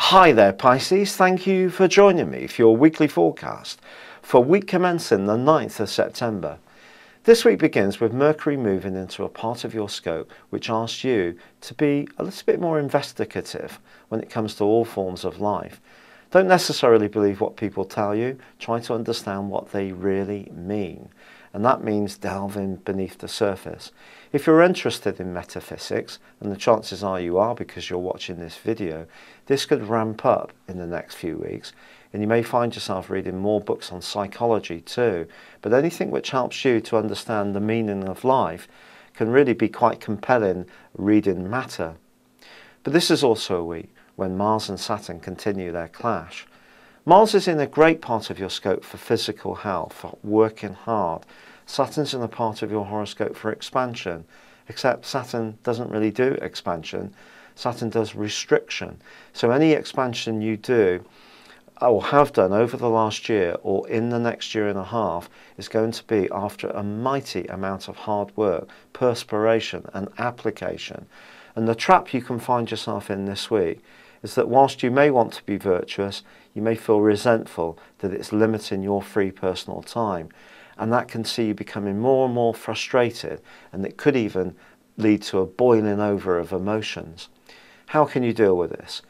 Hi there Pisces, thank you for joining me for your weekly forecast for week commencing the 9th of September. This week begins with Mercury moving into a part of your scope which asks you to be a little bit more investigative when it comes to all forms of life. Don't necessarily believe what people tell you, try to understand what they really mean. And that means delving beneath the surface. If you're interested in metaphysics, and the chances are you are because you're watching this video, this could ramp up in the next few weeks, and you may find yourself reading more books on psychology too. But anything which helps you to understand the meaning of life can really be quite compelling reading matter. But this is also a week when Mars and Saturn continue their clash. Mars is in a great part of your scope for physical health, for working hard. Saturn's in a part of your horoscope for expansion, except Saturn doesn't really do expansion. Saturn does restriction. So any expansion you do or have done over the last year or in the next year and a half is going to be after a mighty amount of hard work, perspiration and application. And the trap you can find yourself in this week is that whilst you may want to be virtuous, you may feel resentful that it's limiting your free personal time. And that can see you becoming more and more frustrated, and it could even lead to a boiling over of emotions. How can you deal with this?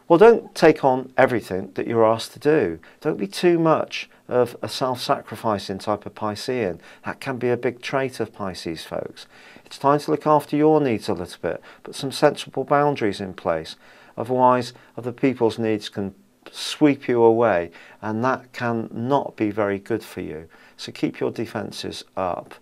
Well, don't take on everything that you're asked to do. Don't be too much of a self-sacrificing type of Piscean. That can be a big trait of Pisces folks. It's time to look after your needs a little bit, put some sensible boundaries in place. Otherwise, other people's needs can sweep you away, and that can not be very good for you. So keep your defences up.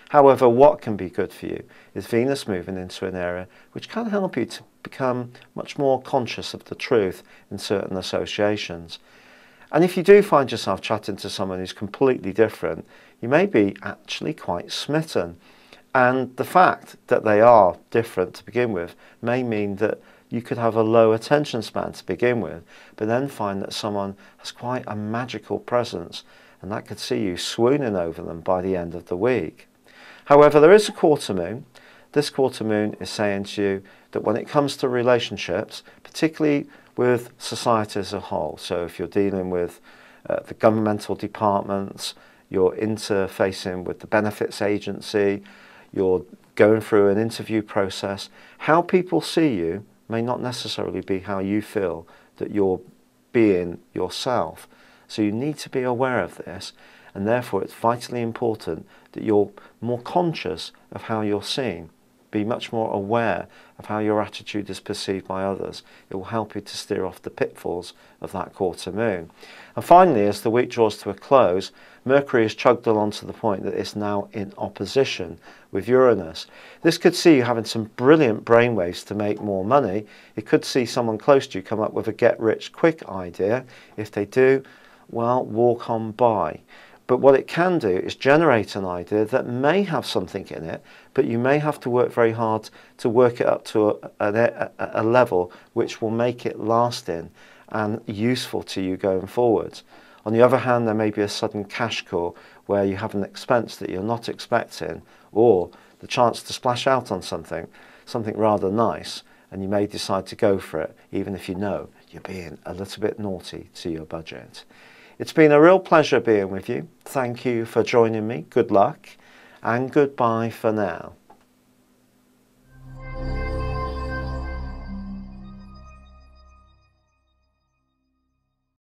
However, what can be good for you is Venus moving into an area which can help you to become much more conscious of the truth in certain associations. And if you do find yourself chatting to someone who's completely different, you may be actually quite smitten. And the fact that they are different to begin with may mean that you could have a low attention span to begin with, but then find that someone has quite a magical presence, and that could see you swooning over them by the end of the week. However, there is a quarter moon. This quarter moon is saying to you that when it comes to relationships, particularly with society as a whole, so if you're dealing with the governmental departments, you're interfacing with the benefits agency, you're going through an interview process, how people see you may not necessarily be how you feel that you're being yourself. So you need to be aware of this, and therefore it's vitally important that you're more conscious of how you're seen. Be much more aware of how your attitude is perceived by others. It will help you to steer off the pitfalls of that quarter moon. And finally, as the week draws to a close, Mercury is chugged along to the point that it's now in opposition with Uranus. This could see you having some brilliant brainwaves to make more money. It could see someone close to you come up with a get-rich-quick idea. If they do, well, walk on by. But what it can do is generate an idea that may have something in it, but you may have to work very hard to work it up to a level which will make it lasting and useful to you going forwards. On the other hand, there may be a sudden cash call where you have an expense that you're not expecting, or the chance to splash out on something rather nice, and you may decide to go for it, even if you know you're being a little bit naughty to your budget. It's been a real pleasure being with you. Thank you for joining me. Good luck and goodbye for now.